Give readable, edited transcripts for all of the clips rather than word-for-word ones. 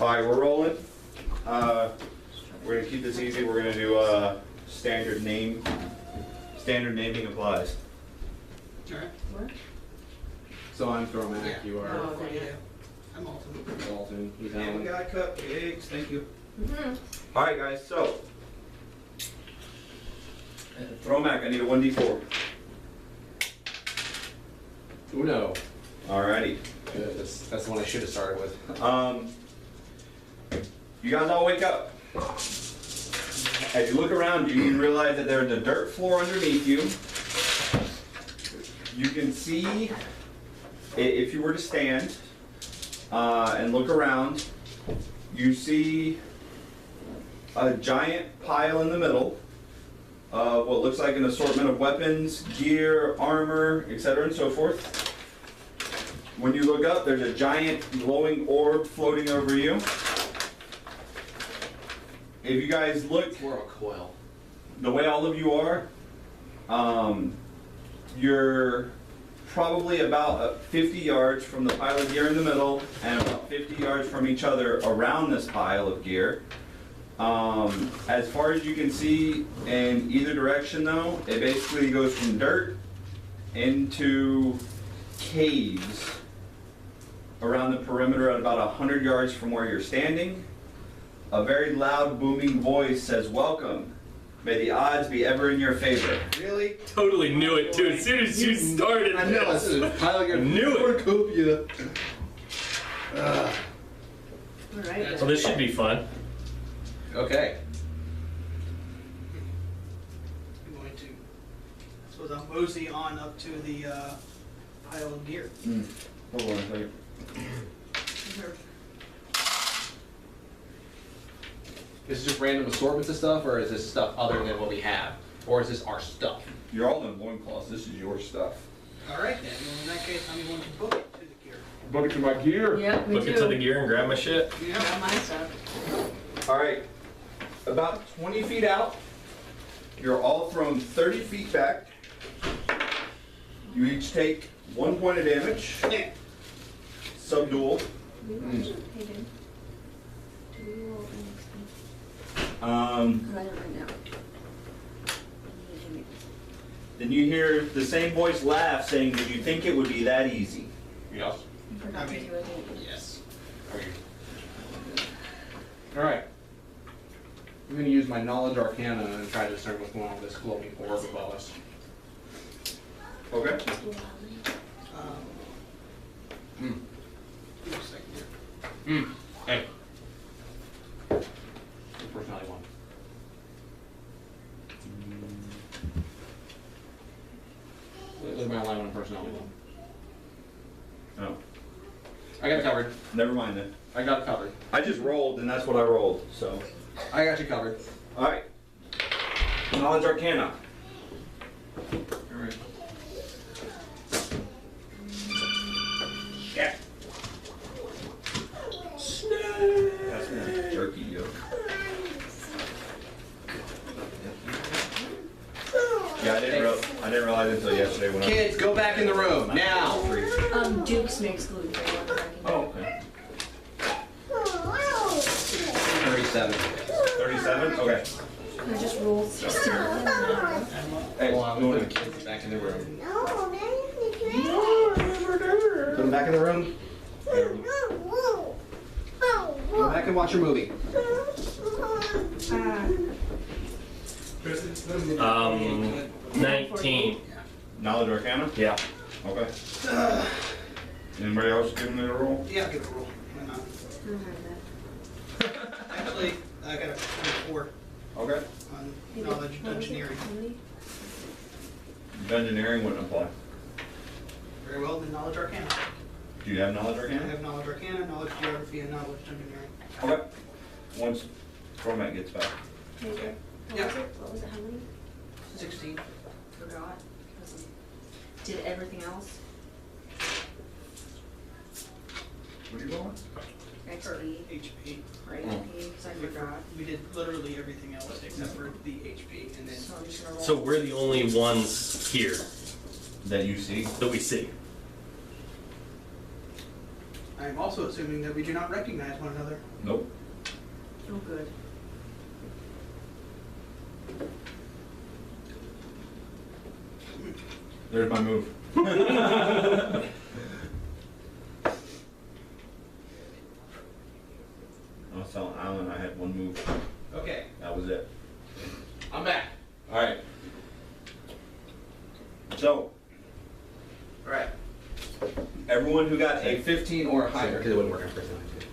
Alright, we're rolling. We're gonna keep this easy. We're gonna do standard naming applies. Alright. What? So I'm Thromac, Yeah. you are Oh, okay. Yeah. I'm Alton. Dalton, he's And we Alan. got cupcakes, thank you. Alright guys, so Thromac, I need a 1d4. Uno. Alrighty. Good, that's the one I should have started with. You guys all wake up. As you look around you, you realize that there's a dirt floor underneath you. You can see, if you were to stand and look around, you see a giant pile in the middle of what looks like an assortment of weapons, gear, armor, etc. and so forth. When you look up, there's a giant glowing orb floating over you. If you guys look More of a coil. the way all of you are, you're probably about 50 yards from the pile of gear in the middle and about 50 yards from each other around this pile of gear. As far as you can see in either direction though, it basically goes from dirt into caves around the perimeter at about 100 yards from where you're standing. A very loud booming voice says, "Welcome. May the odds be ever in your favor." Really? Totally knew it too. As soon as you started, I know, this is a pile of your Knew it. cornucopia. Alright. Well, this should be fun. Okay. I'm going to, I suppose I'll mosey on up to the pile of gear. Hold on a second. Is this just random assortments of stuff, or is this stuff other than what we have? Or is this our stuff? You're all in loincloths. This is your stuff. Alright then, well in that case I'm going to book it to the gear. Book it to my gear. Yeah, me Look too. into the gear and grab my shit. Yeah. Got my stuff. All right. About 20 feet out, you're all thrown 30 feet back. You each take 1 point of damage. Yeah. Subdual. Hey, dude. Do we roll NXP? Um, Because I don't right now. then you hear the same voice laugh saying, "Did you think it would be that easy?" Yes. You forgot to do it, didn't you? Yes. Alright. I'm going to use my knowledge arcana and try to discern what's going on with this glowing orb above us. Okay. Hmm. Give me a second here. Hey. Personality 1. Look at my line on personality 1. Oh, I got it covered. never mind then. I got it covered. I just rolled, and that's what I rolled. So, I got you covered. all right. Knowledge Arcana. Alright. Yeah. That's my jerky yolk. Yeah, I didn't realize until yesterday when Kids, go back in the room, now! Duke's makes gluten-free one. Oh, okay. 37. 37? Okay. I just rolled 16. Hey, Well, I'm Luna, putting the kids back in the room. put them back in the room. Go back and watch your movie. 19. Knowledge Arcana? Yeah. Okay. Anybody else giving it a roll? Yeah, I'll give it a roll. Why not? I don't have that. Actually, I got a 24 Okay. on Hey, knowledge what was it? engineering. How many? Dungeoneering wouldn't apply. Very well, then knowledge arcana. Do you have Knowledge I Arcana? have knowledge arcana, knowledge geography, and knowledge engineering. Okay. Once format gets back. Hey, Jack. What Yeah. was it? What was it? How many? 16. Forgot. Did everything else? What are you rolling? XP. HP. Right, because I forgot. We did literally everything else except for the HP, and then So I'm just gonna roll. So we're the only ones here That you see? that we see. I am also assuming that we do not recognize one another. Nope. Oh, good. There's my move. I was telling Alan I had one move. Okay, That was it. I'm back. All right. So, All right. everyone who got a 15 or Higher, higher. because it wouldn't work on first line too.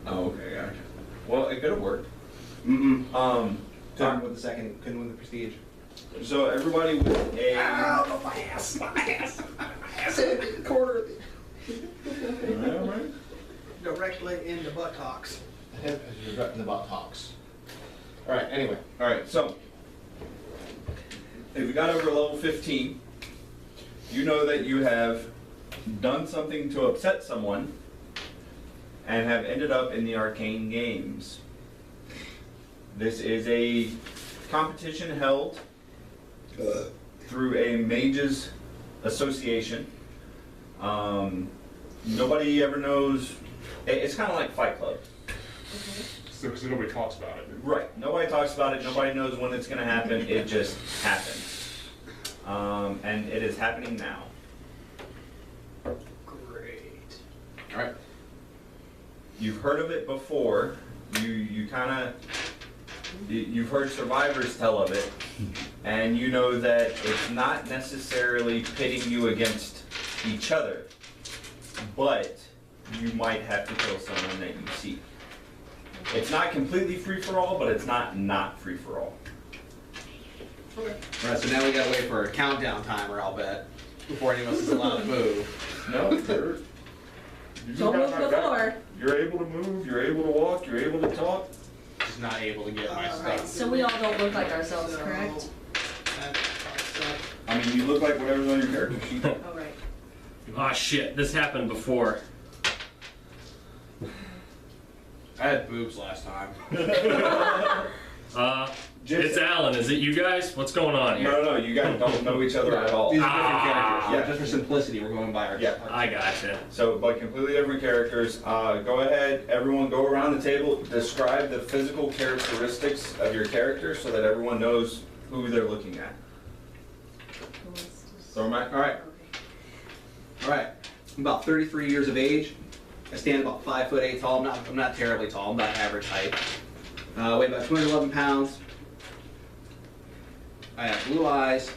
Oh, okay, gotcha. Well, it could have worked. Couldn't with the second, couldn't win the prestige. So everybody with a. my ass, my ass, my ass in the corner. All right. Directly in the buttocks. The head is right in the buttocks. All right. Anyway. All right. So, if you got over level 15, you know that you have done something to upset someone and have ended up in the arcane games. This is a competition held through a mages association. Nobody ever knows. It's kind of like Fight Club. So nobody talks about it. Right. Nobody talks about it. Nobody knows when it's going to happen. It just happens. And it is happening now. Great. All right. You've heard of it before. You kind of you've heard survivors tell of it, and you know that it's not necessarily pitting you against each other, but you might have to kill someone that you see. It's not completely free for all, but it's not free for all. Okay. All right. So now we gotta wait for a countdown timer. I'll bet before anyone else is allowed to move. No, you're Don't move the floor. You're able to move. You're able to walk. You're able to talk. Just not able to get my Alright. stuff. So we all don't look like ourselves, correct? So, that fucks up. I mean, you look like whatever's on your character sheet. Oh, right. Ah, shit, this happened before. I had boobs last time. It's Alan. Is it you guys? What's going on here? No, you guys don't know each other at all. These are different characters. Yeah. Yeah. Just for simplicity, we're going by our. Yeah. I gotcha. So, but completely different characters. Go ahead, everyone go around the table, describe the physical characteristics of your character so that everyone knows who they're looking at. Throw back. All right. Okay. All right. I'm about 33 years of age. I stand about 5'8" tall. I'm not terribly tall. I'm about average height. Weigh about 211 pounds. I have blue eyes.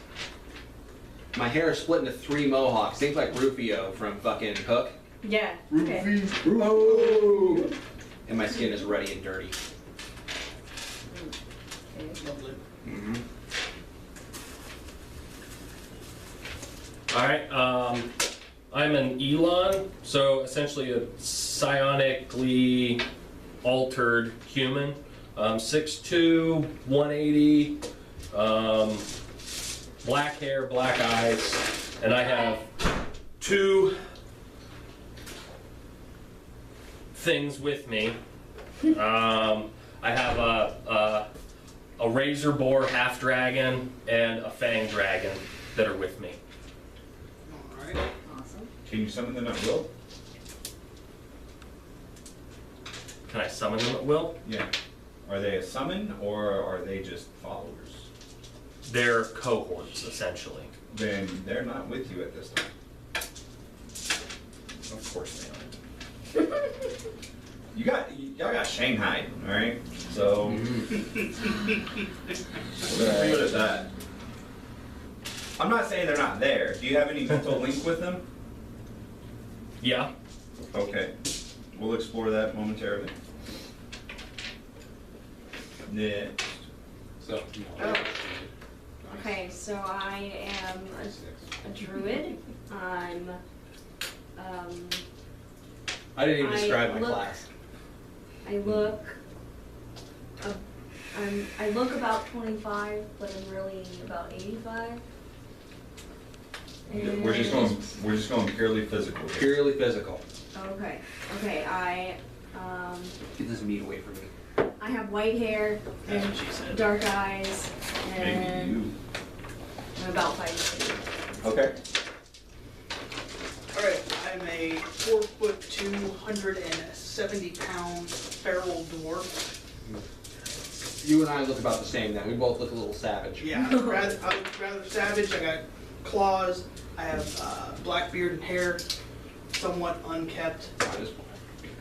My hair is split into 3 mohawks. Think like Rufio from fucking Hook. Yeah. Okay. Rufio. And my skin is ruddy and dirty. Okay. Lovely. Mm-hmm. All right. I'm an Elon, so essentially a psionically altered human. 6'2", 180, black hair, black eyes, and I have 2 things with me. I have a razor boar half dragon and a fang dragon that are with me. Alright. Awesome. Can you summon them at will? Can I summon them at will? Yeah. Are they a summon or are they just followers? They're cohorts, essentially. Then they're not with you at this time. Of course they are. Y'all got Shanghai, all right? So we're gonna leave it at that. I'm not saying they're not there. Do you have any mental link with them? Yeah. Okay, we'll explore that momentarily. Yeah. So. Oh. Okay, so I am a druid. I'm, I didn't even I describe my look- class. I look, I look about 25, but I'm really about 85. We're just going purely physical here. Purely physical. Okay, I Get this meat away from me. I have white hair That's and what she said. dark eyes, Maybe and you. I'm about 5'8". Okay. Alright, I'm a 4-foot, 270-pound feral dwarf. You and I look about the same then. We both look a little savage. Yeah, I look rather savage. I got claws. I have black beard and hair, somewhat unkept.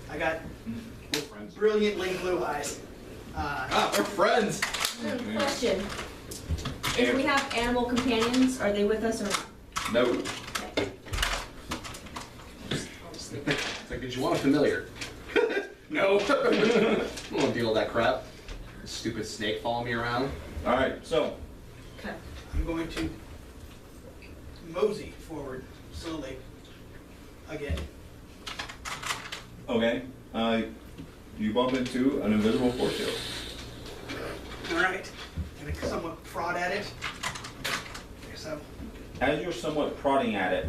I got We're friends. brilliantly blue eyes. We're friends! Question. If we have animal companions, are they with us or not? No. Okay. It's like, did you want a familiar? No. I don't want to deal with that crap. Stupid snake following me around. All right, so Okay. I'm going to mosey forward slowly again. okay, you bump into an invisible force field. All right. I'm gonna somewhat prod at it. So As you're somewhat prodding at it,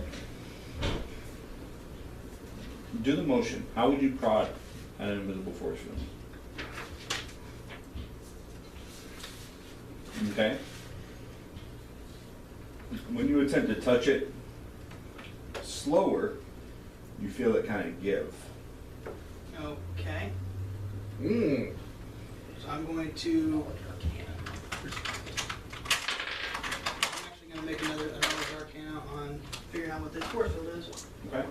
do the motion. How would you prod at an invisible force field? Okay. When you attempt to touch it slower, you feel it kind of give. okay. Mmm. So I'm going to. I'm actually going to make another arcana on figuring out what this force field is. Okay.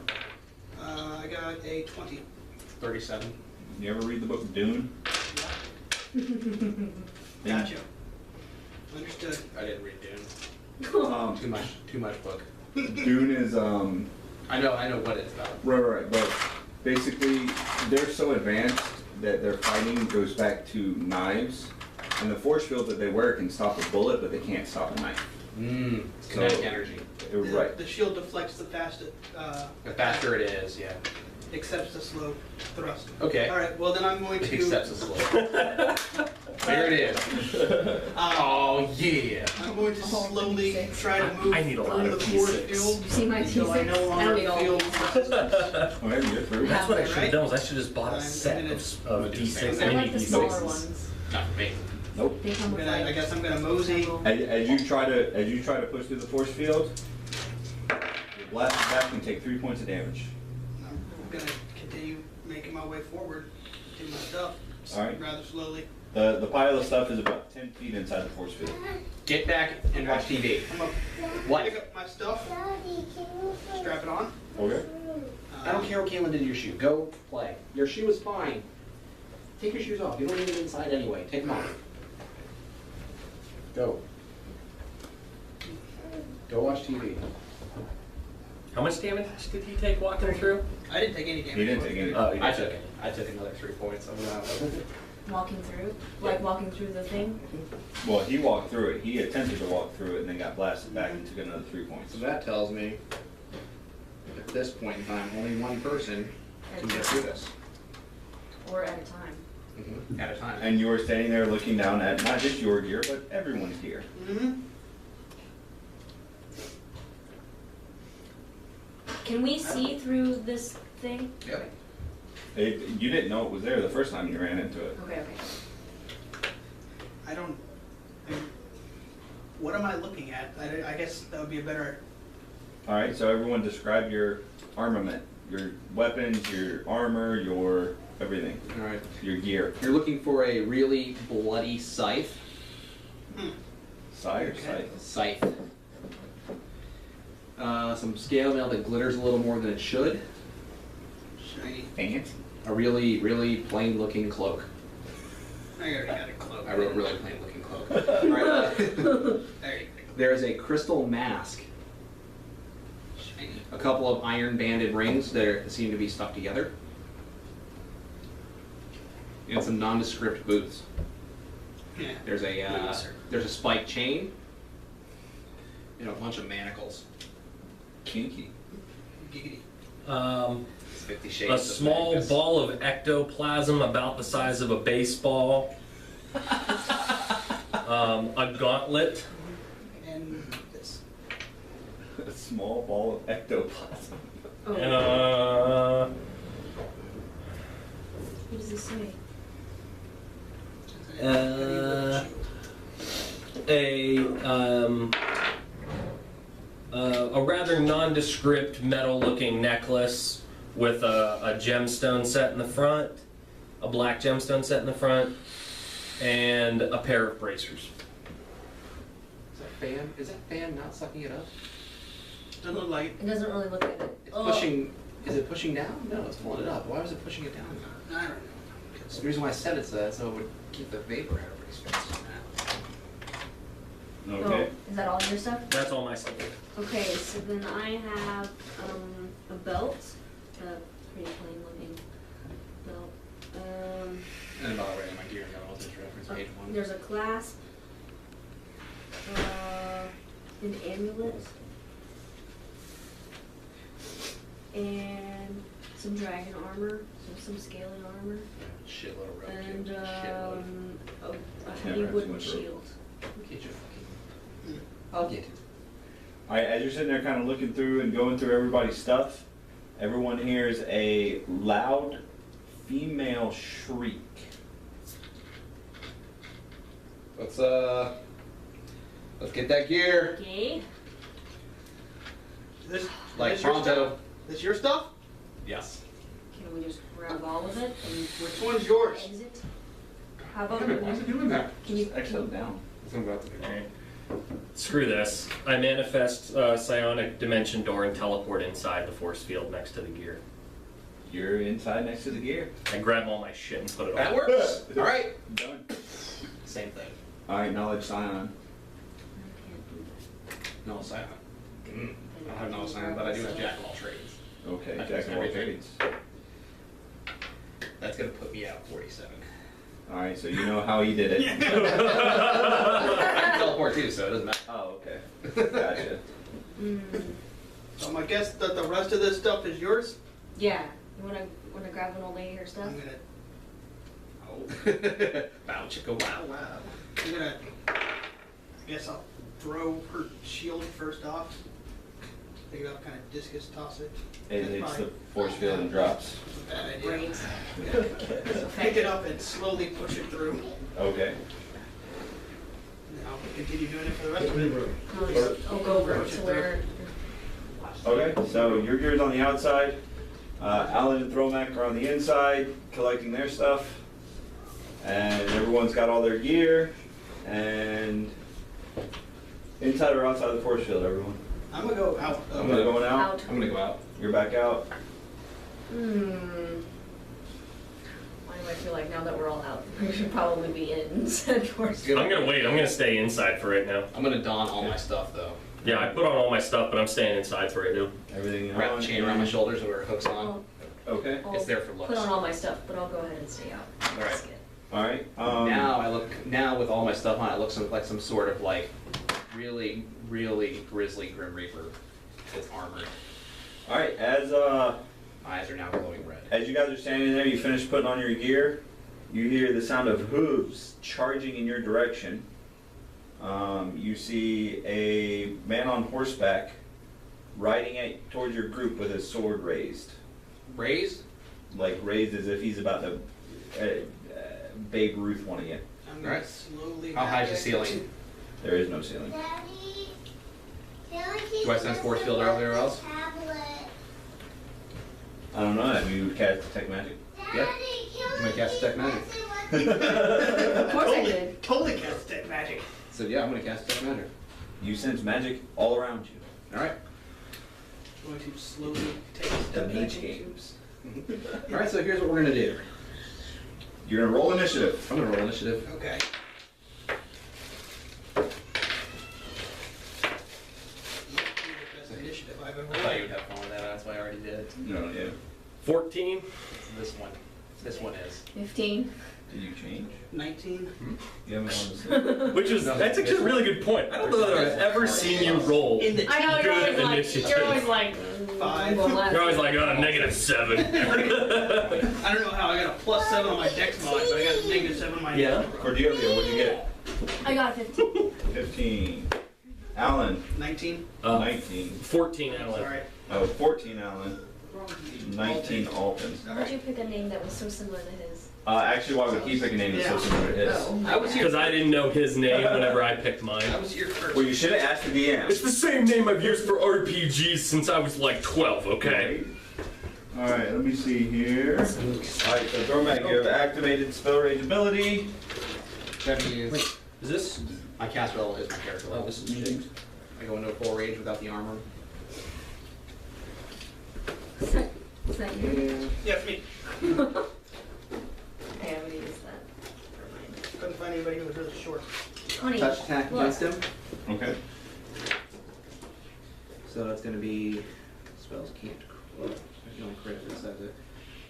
I got a 20. 37. You ever read the book Dune? Gotcha. Understood. I didn't read Dune. Too much book. Dune is I know what it's about. right, but basically they're so advanced that their fighting goes back to knives, and the force field that they wear can stop a bullet, but they can't stop a knife. Mmm. So- Kinetic energy. Right. The shield deflects the fastest. The faster it is, yeah. Accepts the slow thrust. Okay. All right. Well, then I'm going to. Accepts the slope. There it is. Oh yeah. I'm going to slowly D6. try to move I need a lot through of the force D6. field You see my until I D6? no I don't longer need all feel of these. resistance. Okay, you get through. Yeah. That's what I Right. should have done. Was I should have just bought a I'm set gonna of do D6 the same. I mini like the smaller D6s. ones. Not for me. Nope. They come with I like. guess I'm gonna mosey. several- As you try to push through the force field, your blast attack can take 3 points of damage. I'm gonna continue making my way forward, do my stuff. All right. Rather slowly. The pile of stuff is about 10 feet inside the force field. Get back and watch TV. I'm gonna What? pick up my stuff, strap it on. Okay. I don't care what Caitlin did to your shoe. Go play. Your shoe is fine. Take your shoes off. You don't need them inside anyway. Take them off. Go. Go watch TV. How much damage did he take walking through? I didn't take any damage. He didn't take any. Oh, you I did. took it. I took another 3 points. I'm not. Walking through? Like walking through the thing? Well, he walked through it. He attempted to walk through it and then got blasted back and took another 3 points. So that tells me, at this point in time, only one person can get through this Or at a time. at a time. And you were standing there looking down at not just your gear, but everyone's gear. Mm-hmm. Can we see through this thing? Yep. You didn't know it was there the first time you ran into it. Okay, okay. I don't. What am I looking at? I guess that would be a better. All right, so everyone describe your armament, your weapons, your armor, your everything, All right. your gear. You're looking for a really bloody scythe. Sire, Okay. sight. Scythe. Some scale mail that glitters a little more than it should. Shiny. Fancy. A really, really plain looking cloak. I already got a cloak. I wrote really plain looking cloak. All right, There you there is a crystal mask, go. Shiny. a couple of iron banded rings that seem to be stuck together, and some nondescript boots. Yeah. There's a Boots are- there's a spike chain and a bunch of manacles. Kinky. Giggity. It's 50 shades. A of small Magnus. ball of ectoplasm about the size of a baseball. A gauntlet. And this. A small ball of ectoplasm. Oh, what does this say? A rather nondescript metal-looking necklace with a gemstone set in the front, a black gemstone set in the front, and a pair of bracers. Is that fan not sucking it up? Doesn't look like It doesn't really look at it. It's pushing. Is it pushing down? No, it's pulling it up. Why was it pushing it down? I don't know. It's the reason why I said it's so it would keep the vapor out of his face. Okay. Oh, is that all your stuff? That's all my stuff. Okay, so then I have a belt, a pretty plain looking belt. And by the way, my gear got all this reference page 1. There's a clasp, an amulet, and some dragon armor, so some scaling armor, Shitload of rope. and too. Shitload. a Can't heavy wrap too wooden much rope. shield. Get your fucking. I'll get it. All right, as you're sitting there kind of looking through and going through everybody's stuff, everyone hears a loud female shriek. Let's get that gear. Okay. This Like this your stuff? pronto. This your stuff? Yes. Can we just grab all of it and Which one's yours? exit? How about Why is it doing that? Can you? Exhale down. I'm about to do. Alright. Screw this. I manifest psionic dimension door and teleport inside the force field next to the gear. You're inside next to the gear. I grab all my shit and put it That on. works. All right. Done. Same thing. All right, knowledge scion. No silent. I don't have no silent, but I do have jack of all trades. Okay, I can jack of all everything. trades. That's gonna put me out 47. All right, so you know how he did it. I can teleport too, so it doesn't matter. Oh, okay. Gotcha. So I guess that the rest of this stuff is yours? Yeah. You wanna grab an old lady her stuff? I'm gonna Bow chicka wow wow. I'm gonna I guess I'll throw her shield first off. Pick it up, kind of discus toss it. It That's hits probably the force field and drops. a bad idea. Great. So pick it up and slowly push it through. Okay. And I'll continue doing it for the rest of it. I'll go over to where. Okay, so your gear's on the outside. Alan and Thromac are on the inside, collecting their stuff. And everyone's got all their gear. And inside or outside of the force field, everyone? I'm gonna go out. I'm gonna go out. Out. I'm gonna go out. You're back out. Why do I feel like now that we're all out, we should probably be in said force? I'm gonna wait. I'm gonna stay inside for right now. I'm gonna don all my stuff though. Yeah, I put on all my stuff, but I'm staying inside for right now. Everything Wrap on. the chain around my shoulders where it hooks on. Okay. I'll It's there for looks. put on all my stuff, but I'll go ahead and stay out. All right. All right. Now with all my stuff on, it looks like some sort of like really grisly Grim Reaper. It's armored. All right. As My eyes are now glowing red. As you guys are standing there, you finish putting on your gear. You hear the sound of hooves charging in your direction. You see a man on horseback riding towards your group with his sword raised. Raised? Like raised as if he's about to Babe Ruth one of you. I'm gonna Alright. slowly. How high is the back ceiling? There is no ceiling. Do I sense force field everywhere else? I don't know. Have you cast detect magic? Yep. I'm gonna cast Detect Magic. Of course I did. Totally cast detect magic. So yeah, I'm gonna cast Detect Magic. You sense magic all around you. Alright. Going to slowly take a The step back mage into- games. Alright, so here's what we're gonna do. You're gonna roll initiative. I'm gonna roll initiative. Okay. Best initiative I've ever I thought you rolled. would have fun with that, that's why I already did it. No, yeah. 14. This one. This one is. 15. Did you change? 19. You haven't won the Which is, that's actually a really good point. I don't know that I've ever seen you roll. In the I know, you're Good always like, initiative. you're always like, Five. well, left. You're always like, oh, -7. I don't know how I got a +7 on my dex mod, but I got a -7 on my Yeah. Cordelia, what'd you get? I got a 15. 15. Alan, 19. 19. 14, Alan. Sorry. Oh, 14 Alan. 19 Alton. Why'd you pick a name that was so similar to his? Actually, why would he pick a name that's so Yeah. similar to his? Oh. I was here. Because I didn't know his name whenever I picked mine. I was here first. Well, you should have asked the DM. It's the same name I've used for RPGs since I was like 12, okay? Alright, let me see here. Alright, so Dormac, you have activated spell rage ability. That means Wait, is this? my cast level is my character Oh, level. this is changed. I go into a full rage without the armor. Is that you? Yeah, me. Okay, I'm gonna use that. Never mind. Couldn't find anybody who was really short. 20. Touch attack Look. against him. Okay. So that's going to be spells can't. Well, I can only crit if it says it.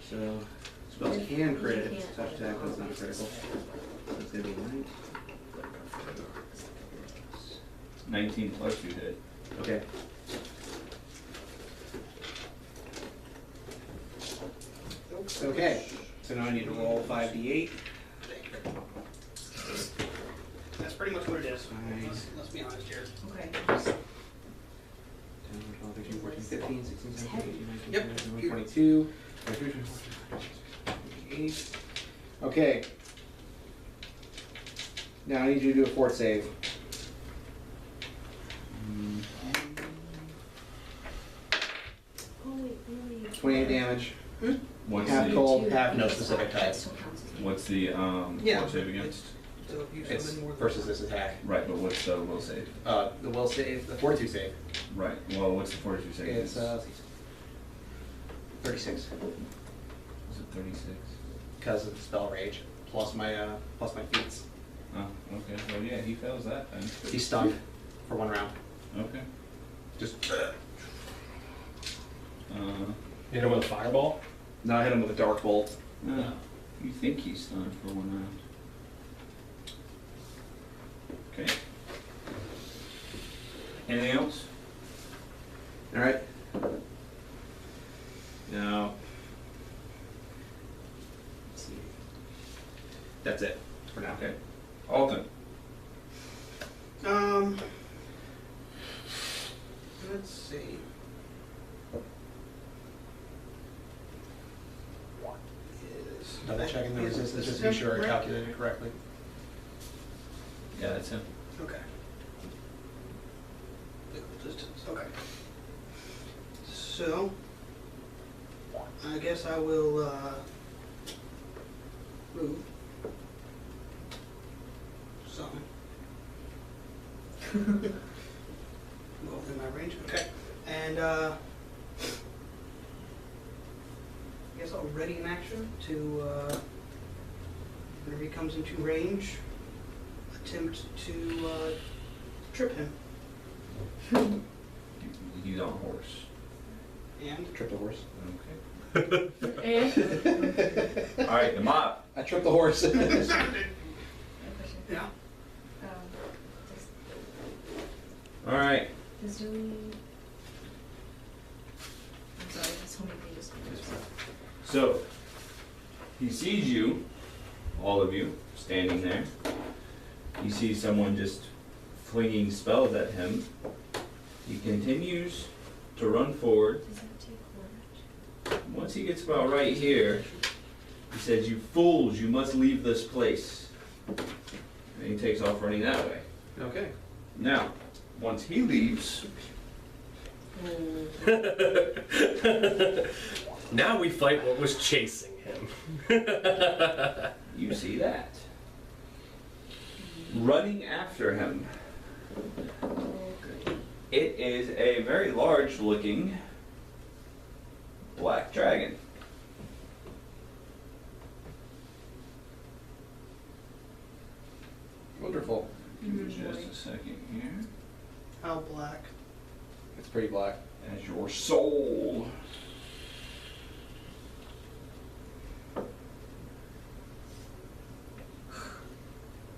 So spells can crit if it's touch attack, but it's not critical. So it's going to be 9. 19 plus you hit. Okay. Okay. So now I need to roll 5d8. That's pretty much what it is. Nice. Let's be honest here. Okay. 10, 12, 13, 14, 15, 16, 17, 18, 19, Yep. 20, 21, 22, 23, 24, 25, 28. Okay. Now I need you to do a fort save. Oh, wait, really? 28 damage. What's Half the, cold, have no specific type. what's the Yeah. fort save against? So if you It's summon more than versus this attack. Right, but what's the will save? The will save, the fortitude save. Right, well, what's the fortitude save? It's 36 Is it 36? because of the spell rage plus my feats. Oh, okay, well, yeah, he fails that then. He's stunned for 1 round. Okay. Just Hit him with a fireball? no, I hit him with a dark bolt. You think he's stunned for 1 round. Okay. Anything else? All right. Now, let's see. That's it for now. Okay. Alton. Let's see. What is Double checking the is resistance this just to be sure I right? calculated it correctly. Yeah, that's him. Okay. Distance. Okay. So, I guess I will move. Summon. Move within my range. Okay. And I guess I'll ready an action to whenever he comes into range, attempt to trip him. He's on horse. And Trip the horse. Okay. And? Alright, the mob. I tripped the horse. yeah. Alright. Does doing... I'm sorry, there's so many pages. So, he sees you, all of you, standing there. He sees someone just flinging spells at him. He continues to run forward. Does that take courage? Once he gets about right here, he says, "You fools, you must leave this place." And he takes off running that way. Okay. Now, once he leaves, Now we fight what was chasing him. you see that. Running after him, it is a very large looking black dragon. Wonderful. Give me just a second here. How black? It's pretty black. As your soul.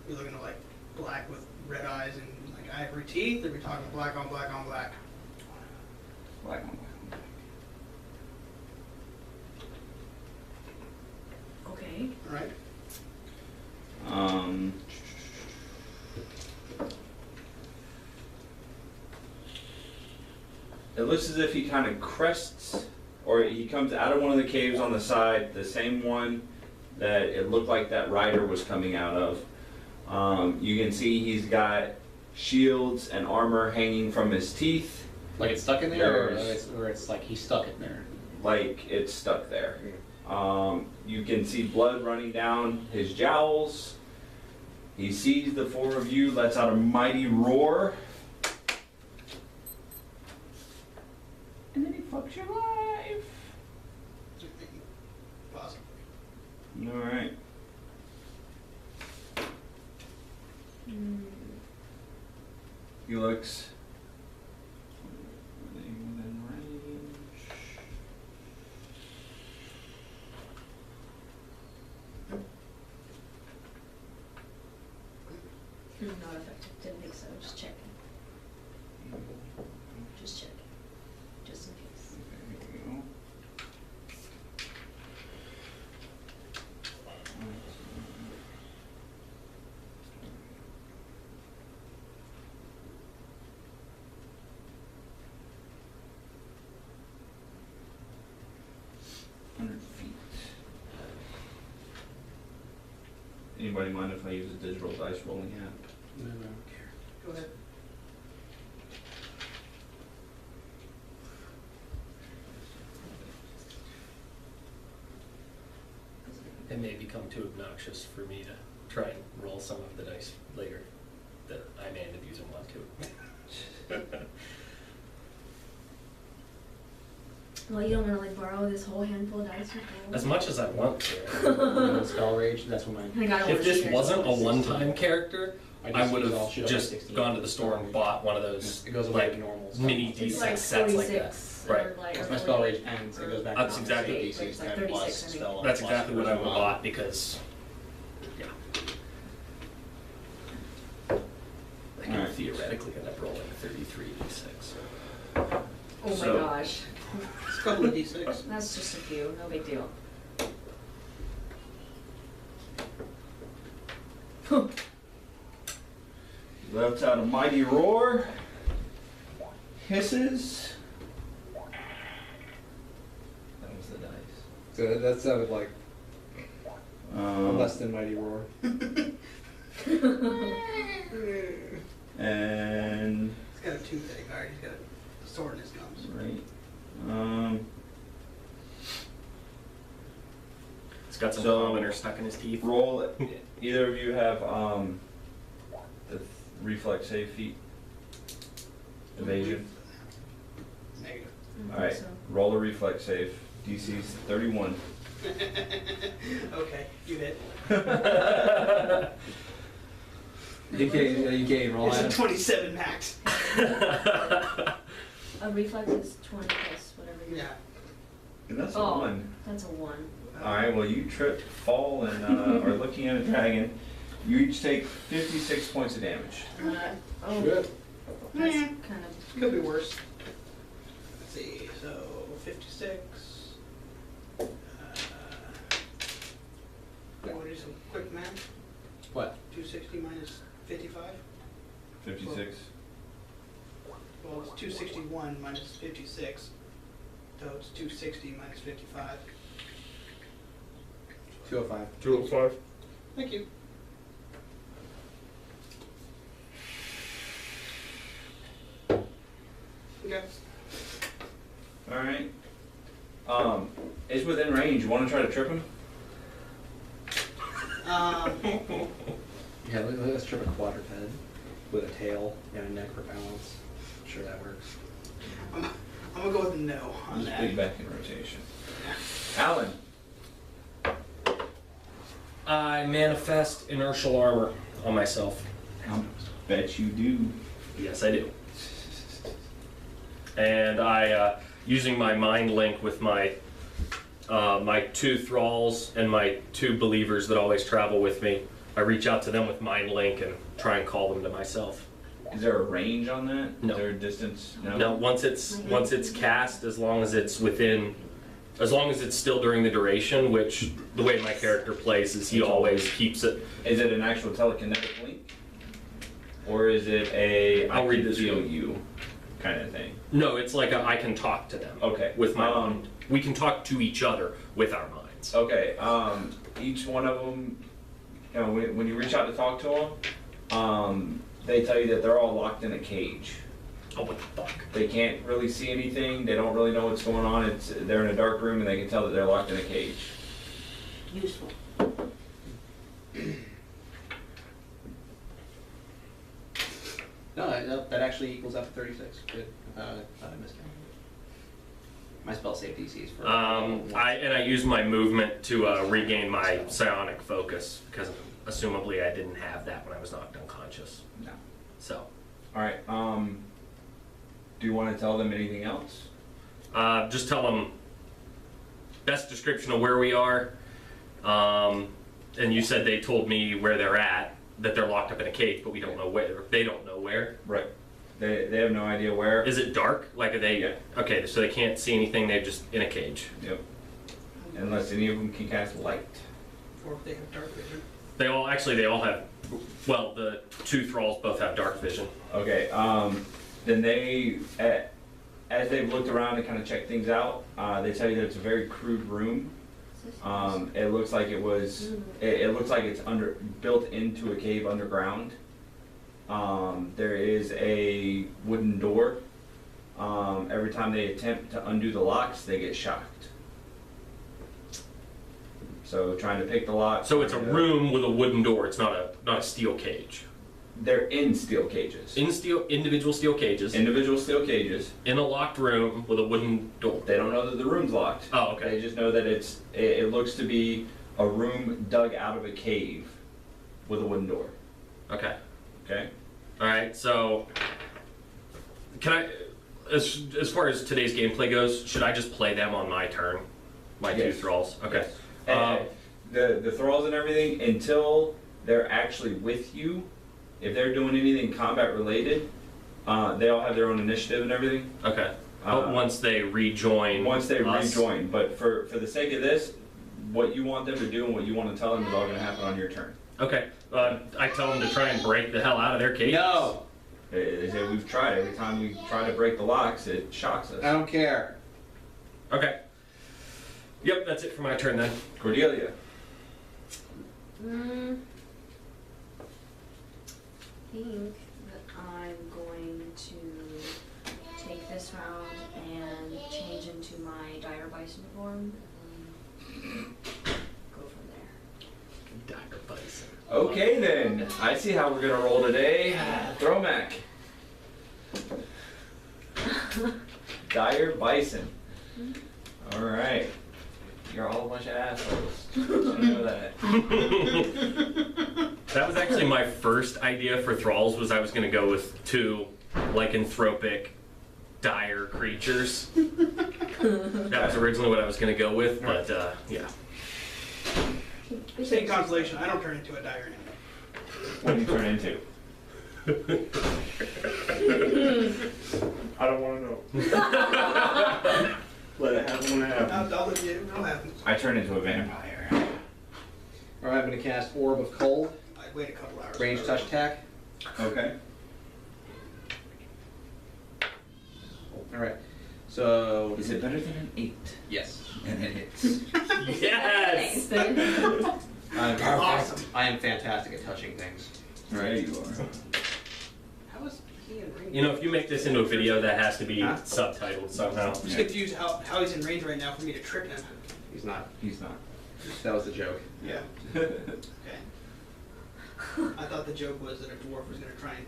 You're looking at like black with red eyes and like ivory teeth, or are we talking black on black on black? Black on black on black. Okay. Alright. It looks as if he kind of crests, or he comes out of one of the caves on the side, the same one that it looked like that rider was coming out of. You can see he's got shields and armor hanging from his teeth. Like it's stuck in there, There's- or it's like he stuck it there. like it's stuck there. You can see blood running down his jowls. He sees the four of you, lets out a mighty roar. And then he fucks you alive. Possibly. Alright. He looks within range. Not effective, didn't think so, just checking. Just checking, just in case. There you go. Anybody mind if I use a digital dice rolling app? No, I don't care. Go ahead. It may become too obnoxious for me to try and roll some of the dice later that I may end up using one too. Well, you don't wanna like borrow this whole handful of dice or As much as I want to. Spell rage, that's what mine. I got If this wasn't a one-time character, I would use all have shit up just to 16. gone to the store and bought one of those It goes away like to normal. mini D6 D6 like sets like that. 46 Right. or like. Once my spell rage ends, it goes back That's to exactly- normal. It's D6 like 10 plus 36, I think. spell That's plus exactly what I would have original. bought because, yeah. I can Alright. theoretically end up rolling a 33 D6. Oh my So- gosh, It's a couple of D6. that's just a few, no big deal. Lets out a mighty roar. Hisses. That was the dice. So that sounded like less Um, than mighty roar. and He's got a toothache, alright, he's got a sword in his gums. right. It's got some So- commoner stuck in his teeth. Roll. Either of you have the reflex save feat. Evasion. Negative. Alright. So, Roll a reflex save. DC's 31. Okay, you hit. You can't roll It's a at 27 max. a reflex is 20 plus whatever you. Yeah. And that's Oh. a 1. That's a 1. Alright, well you trip, fall, and are looking at a dragon. You each take 56 points of damage. Oh, Good. that's Yeah. kind of. Could be worse. Let's see, so 56. I want to do some quick math. What? 260 minus 55? 56. Well, it's 261 minus 56. So it's 260 minus 55. 205. 205. Thank you. Okay. Alright. It's within range. You want to try to trip him? Yeah, let's trip a quadruped with a tail and a neck for balance. I'm sure that works. I'm gonna go with no on Just put you that. back in rotation. Alan. I manifest inertial armor on myself. I bet you do. Yes, I do. And I, using my mind link with my my 2 thralls and my 2 believers that always travel with me, I reach out to them with mind link and try and call them to myself. Is there a range on that? No. Is there a distance? No. No, once it's cast, as long as it's still during the duration, which the way my character plays is he always keeps it. Is it an actual telekinetic link? Or is it a I'll read this feel one. you kind of thing? No, it's like I can talk to them. Okay. With my mind. We can talk to each other with our minds. Okay. Each one of them, you know, when you reach out to talk to them, they tell you that they're all locked in a cage. Oh, what the fuck? They can't really see anything. They don't really know what's going on. They're in a dark room and they can tell that they're locked in a cage. Useful. No, that actually equals up to 36. Good. I thought I missed it. My spell save DC is for. I use my movement to regain my psionic focus because assumably I didn't have that when I was knocked unconscious. No. So, All right. Do you want to tell them anything else? just tell them best description of where we are. And you said they told me where they're at, that they're locked up in a cage, but we don't know where. They don't know where. Right. They have no idea where. Is it dark? Like, are they? Yeah. Okay, so they can't see anything. They're just in a cage. Yep. Unless any of them can cast light. Or if they have dark vision. They all have. Well, the two thralls both have dark vision. Okay. Then they, as they've looked around and kind of checked things out, they tell you that it's a very crude room. It looks like it was. It looks like it's built into a cave underground. There is a wooden door. Every time they attempt to undo the locks, they get shocked. So trying to pick the lock. So it's a room with a wooden door. It's not a steel cage. They're in steel cages. Individual steel cages. Individual steel cages. In a locked room with a wooden door. They don't know that the room's locked. Oh, okay. They just know that it looks to be a room dug out of a cave with a wooden door. Okay. Okay? All right. So, can I, as far as today's gameplay goes, should I just play them on my turn? My Yes. two thralls. Okay. Yes. And the thralls and everything, until they're actually with you, if they're doing anything combat related, they all have their own initiative and everything. Okay. But once they rejoin. Once they us- rejoin. But for the sake of this, what you want them to do and what you want to tell them is all going to happen on your turn. Okay. I tell them to try and break the hell out of their cage. No, They say we've tried. Every time we try to break the locks, it shocks us. I don't care. Okay. Yep, that's it for my turn then. Cordelia. I think that I'm going to take this round and change into my dire bison form and go from there. Dire bison. Okay then. I see how we're going to roll today. Thromac. Dire bison. All right. You're all a bunch of assholes. I know that. That was actually my first idea for thralls. Was I was going to go with two lycanthropic dire creatures. That was originally what I was going to go with, but yeah. Same constellation. I don't turn into a dire animal. What do you turn into? I don't want to know. Let it happen when it happens. I'll let you know happens. I turn into a vampire. All right, I'm going to cast Orb of Cold, I'd wait a couple hours. range touch attack. Okay. All right, so Is it better than an 8? yes, And it hits. Yes! Awesome. I am fantastic at touching things. Right, you are. How is he in range? You know, if you make this into a video, that has to be Huh? subtitled somehow. I'm just confused how he's in range right now for me to trip him. He's not. He's not. That was the joke. Yeah. Okay. I thought the joke was that a dwarf was going to try and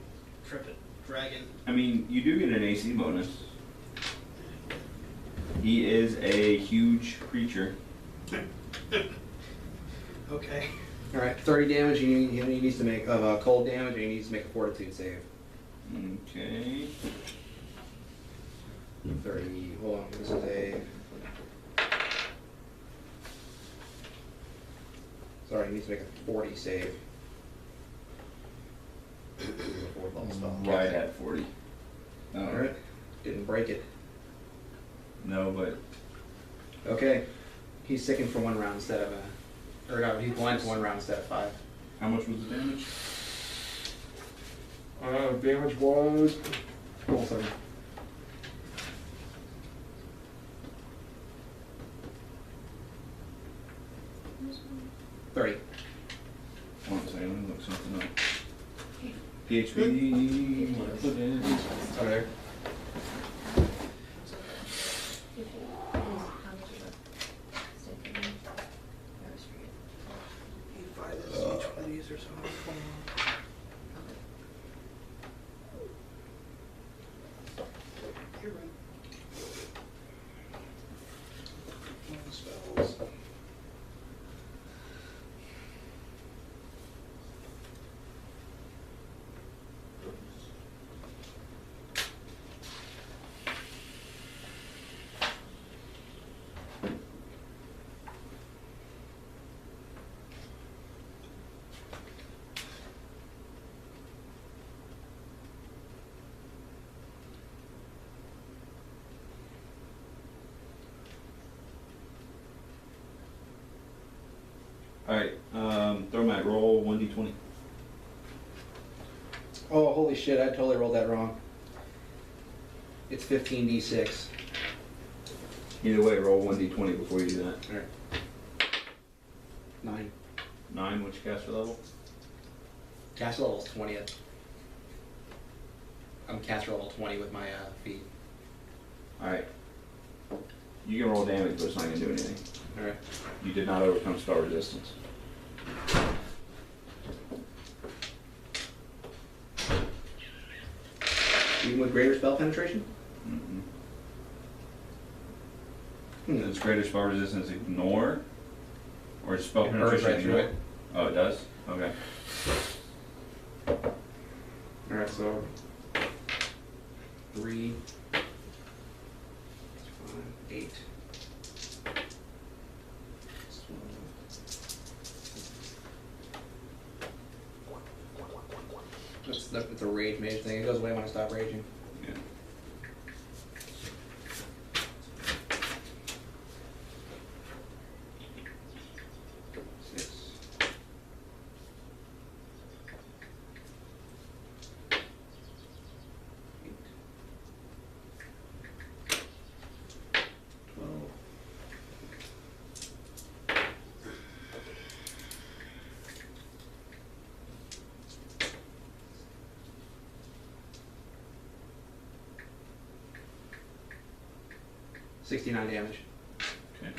trip a dragon. I mean, you do get an AC bonus. He is a huge creature. Okay. All right, 30 damage. He needs to make of cold damage, and he needs to make a Fortitude save. Okay. 30. Hold on. This is a. Sorry, he needs to make a 40 save. This is a 4th level spell. Right at 40. All right. Didn't break it. No, but Okay. He's sickened for 1 round instead of or no, he's blind for 1 round instead of 5. how much was the damage? Damage was. Hold on a second. $30. One second, let me look something up. PHP. Okay. user, so I'm not 21. You're right. One spells. Alright, throw my roll 1d20. Oh, holy shit, I totally rolled that wrong. It's 15d6. Either way, roll 1d20 before you do that. Alright. 9. 9, what's your caster level? Caster level's 20th. I'm caster level 20 with my feet. Alright. You can roll damage, but it's not going to do anything. Alright. You did not overcome spell resistance. Even with greater spell penetration? Does greater spell resistance ignore? Or is spell It burns penetration right through ignore? it. Oh, it does? Okay. Alright, so 3, 5, 8. It's a rage mage thing. It goes away when I stop raging. Yeah. Six. 8. 12. 69 damage. Okay.